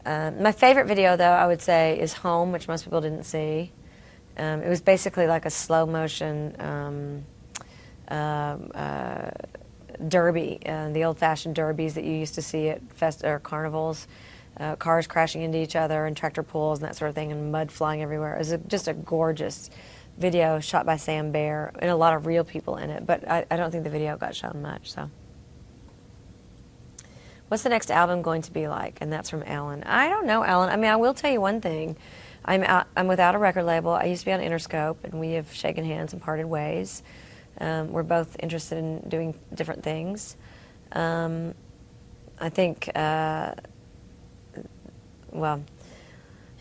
My favorite video, though, I would say, is Home, which most people didn't see. It was basically like a slow motion derby, the old-fashioned derbies that you used to see at carnivals, cars crashing into each other and tractor pulls and that sort of thing, and mud flying everywhere. It was just a gorgeous video shot by Sam Baer and a lot of real people in it, but I don't think the video got shown much. So, what's the next album going to be like? And that's from Alan. I don't know, Alan. I mean, I will tell you one thing. I'm without a record label. I used to be on Interscope, and we have shaken hands and parted ways. We're both interested in doing different things. I think, well,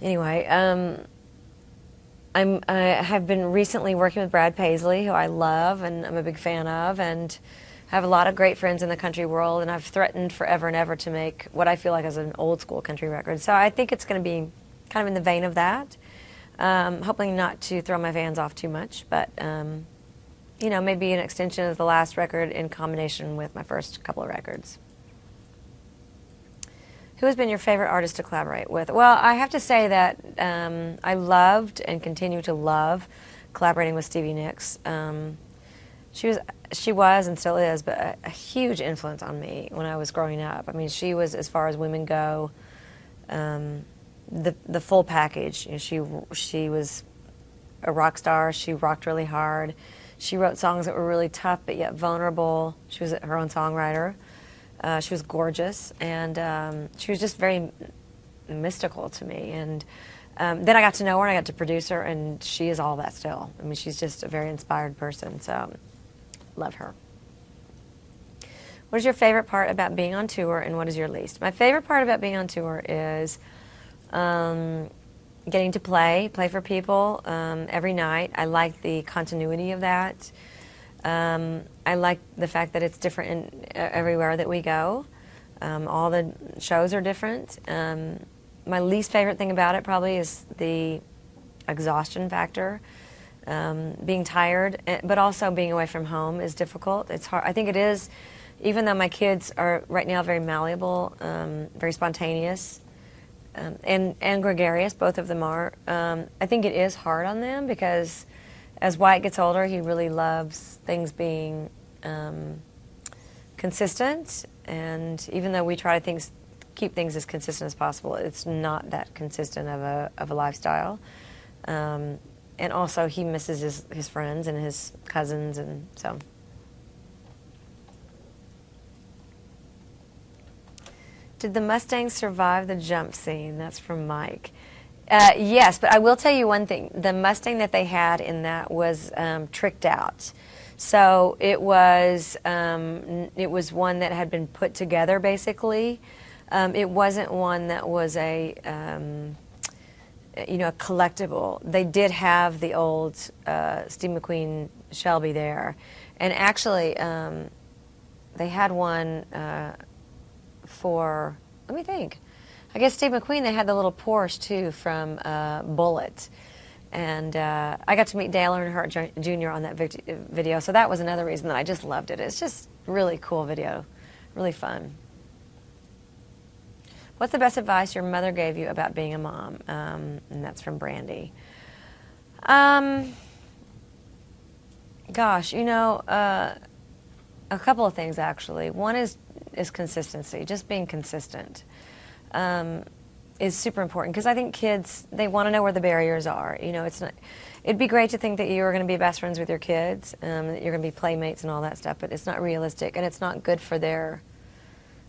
anyway, I have been recently working with Brad Paisley, who I love and I'm a big fan of, and have a lot of great friends in the country world, and I've threatened forever and ever to make what I feel like is an old school country record. So I think it's going to be kind of in the vein of that. Hoping not to throw my fans off too much, but you know, maybe an extension of the last record in combination with my first couple of records. Who has been your favorite artist to collaborate with? Well, I have to say that I loved and continue to love collaborating with Stevie Nicks. She was and still is, but a huge influence on me when I was growing up. I mean, she was, as far as women go, the full package. You know, she was a rock star. She rocked really hard. She wrote songs that were really tough but yet vulnerable. She was her own songwriter. She was gorgeous, and she was just very mystical to me. And then I got to know her, and I got to produce her, and she is all that still. I mean, she's just a very inspired person, so love her. What is your favorite part about being on tour, and what is your least? My favorite part about being on tour is getting to play for people every night. I like the continuity of that. I like the fact that it's different everywhere that we go. All the shows are different. My least favorite thing about it probably is the exhaustion factor. Being tired, but also being away from home is difficult. It's hard. I think it is, even though my kids are right now very malleable, very spontaneous, and gregarious, both of them are. I think it is hard on them because as Wyatt gets older, he really loves things being consistent, and even though we try to keep things as consistent as possible, it's not that consistent of a lifestyle. And also, he misses his friends and his cousins, and so. Did the Mustangs survive the jump scene? That's from Mike. Yes, but I will tell you one thing. The Mustang that they had in that was tricked out. So it was one that had been put together, basically. It wasn't one that was a collectible. They did have the old Steve McQueen Shelby there, and actually they had one for, let me think. I guess Steve McQueen, they had the little Porsche too from Bullitt. And I got to meet Dale Earnhardt Jr. on that video, so that was another reason that I just loved it. It's just really cool video, really fun. What's the best advice your mother gave you about being a mom? And that's from Brandy. Gosh, a couple of things actually. One is consistency, just being consistent. Is super important, because I think kids, they want to know where the barriers are. It's not. It'd be great to think that you are going to be best friends with your kids, that you're going to be playmates and all that stuff, but it's not realistic, and it's not good for their.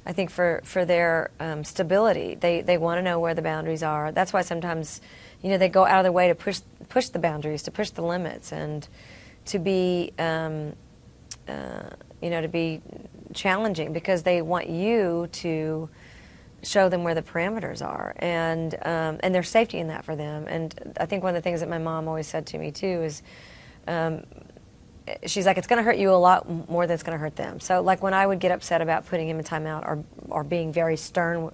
I think for their stability, they want to know where the boundaries are. That's why sometimes, they go out of their way to push the boundaries, to push the limits, and to be, to be challenging, because they want you to show them where the parameters are, and there's safety in that for them. And I think one of the things that my mom always said to me too is, she's like, it's going to hurt you a lot more than it's going to hurt them. So like when I would get upset about putting him in timeout or being very stern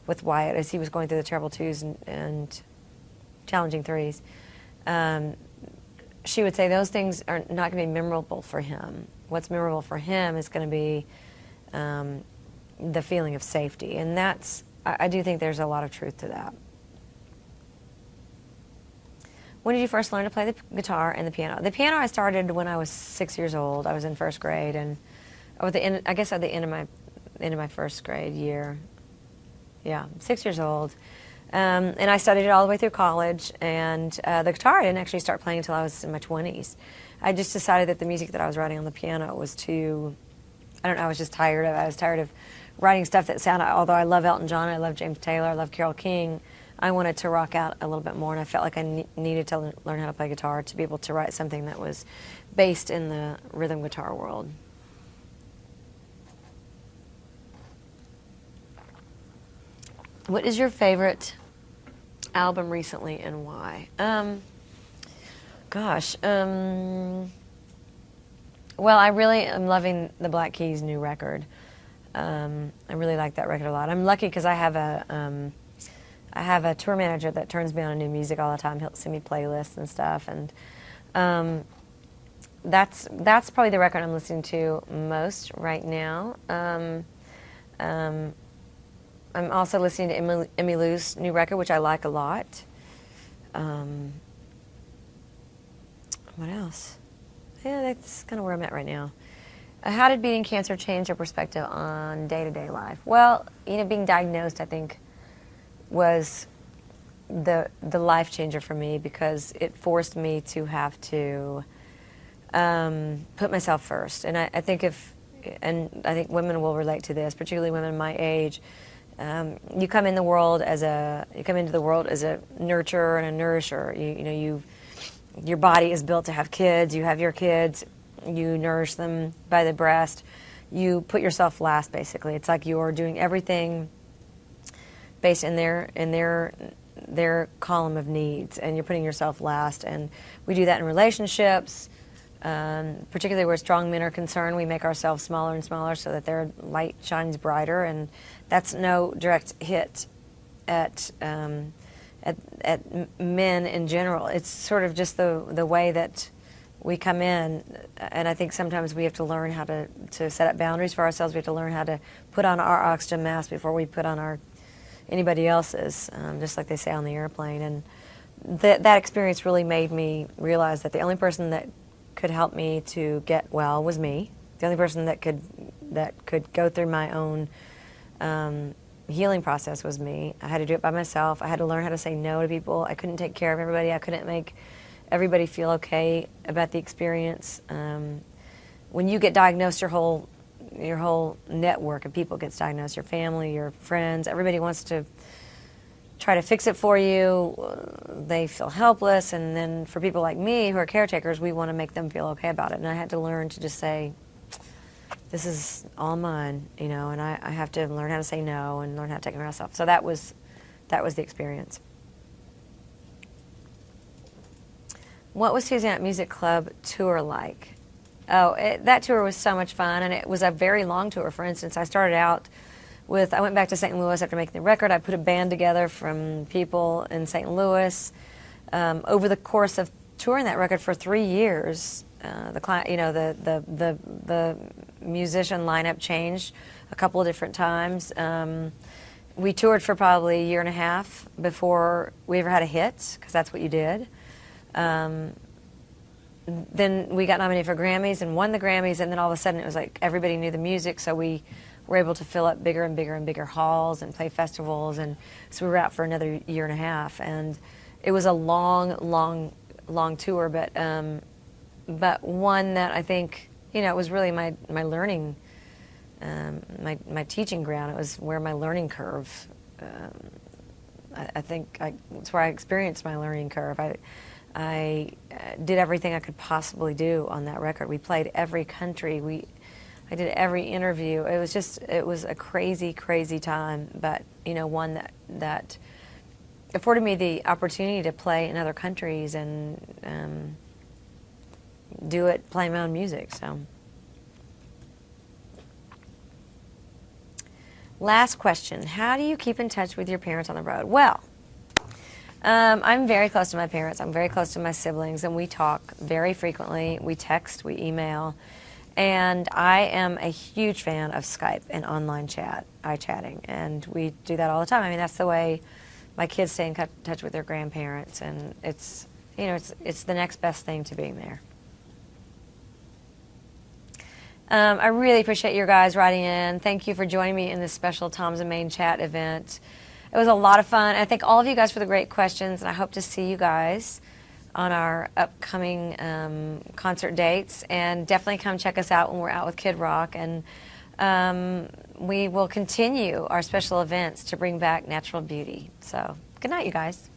with Wyatt as he was going through the terrible twos and challenging threes, she would say those things are not going to be memorable for him. What's memorable for him is going to be the feeling of safety, and I do think there's a lot of truth to that. When did you first learn to play the guitar and the piano? The piano I started when I was 6 years old. I was in first grade, and at the end of my first grade year. Yeah, 6 years old, and I studied it all the way through college. And the guitar I didn't actually start playing until I was in my 20s. I just decided that the music that I was writing on the piano was too. I don't know. I was just tired of it. I was tired of writing stuff that sounded, although I love Elton John, I love James Taylor, I love Carole King, I wanted to rock out a little bit more, and I felt like I needed to learn how to play guitar to be able to write something that was based in the rhythm guitar world. What is your favorite album recently, and why? Well, I really am loving the Black Keys' new record. I really like that record a lot. I'm lucky because I have a tour manager that turns me on to new music all the time. He'll send me playlists and stuff, and that's probably the record I'm listening to most right now. I'm also listening to Emmylou's new record, which I like a lot. What else? Yeah, that's kind of where I'm at right now. How did beating cancer change your perspective on day-to-day life? Well, being diagnosed, I think, was the life changer for me, because it forced me to have to put myself first. And I think women will relate to this, particularly women my age. You come into the world as a nurturer and a nourisher. Your body is built to have kids. You have your kids. You nourish them by the breast. You put yourself last, basically. It's like you're doing everything based in their column of needs, and you're putting yourself last. And we do that in relationships, particularly where strong men are concerned. We make ourselves smaller and smaller so that their light shines brighter, and that's no direct hit at men in general. It's sort of just the way that we come in, and I think sometimes we have to learn how to set up boundaries for ourselves. We have to learn how to put on our oxygen mask before we put on anybody else's, just like they say on the airplane. And that experience really made me realize that the only person that could help me to get well was me. The only person that could go through my own healing process was me. I had to do it by myself. I had to learn how to say no to people. I couldn't take care of everybody. I couldn't make everybody feel okay about the experience. When you get diagnosed, your whole network of people gets diagnosed, your family, your friends, everybody wants to try to fix it for you. They feel helpless, and then for people like me who are caretakers, we want to make them feel okay about it. And I had to learn to just say, this is all mine, you know, and I have to learn how to say no and learn how to take care of myself. So that was the experience. What was Tuesday Night Music Club tour like? Oh, that tour was so much fun, and it was a very long tour. For instance, I started out I went back to St. Louis after making the record. I put a band together from people in St. Louis. Over the course of touring that record for 3 years, the musician lineup changed a couple of different times. We toured for probably a year and a half before we ever had a hit, because that's what you did. Then we got nominated for Grammys and won the Grammys, and then all of a sudden it was like everybody knew the music, so we were able to fill up bigger and bigger and bigger halls and play festivals, and so we were out for another year and a half, and it was a long tour, but one that I think, you know, it was really my learning, my teaching ground. It was where my learning curve, I think it's where I experienced my learning curve. I did everything I could possibly do on that record. We played every country. I did every interview. It was a crazy, crazy time, but, you know, one that afforded me the opportunity to play in other countries and play my own music. So, last question: how do you keep in touch with your parents on the road? Well, I'm very close to my parents. I'm very close to my siblings, and we talk very frequently. We text, we email. And I am a huge fan of Skype and online chatting, and we do that all the time. I mean, that's the way my kids stay in touch with their grandparents, and it's the next best thing to being there. I really appreciate your guys writing in. Thank you for joining me in this special Tom's and Maine chat event. It was a lot of fun. I thank all of you guys for the great questions, and I hope to see you guys on our upcoming concert dates, and definitely come check us out when we're out with Kid Rock, and we will continue our special events to bring back natural beauty. So good night, you guys.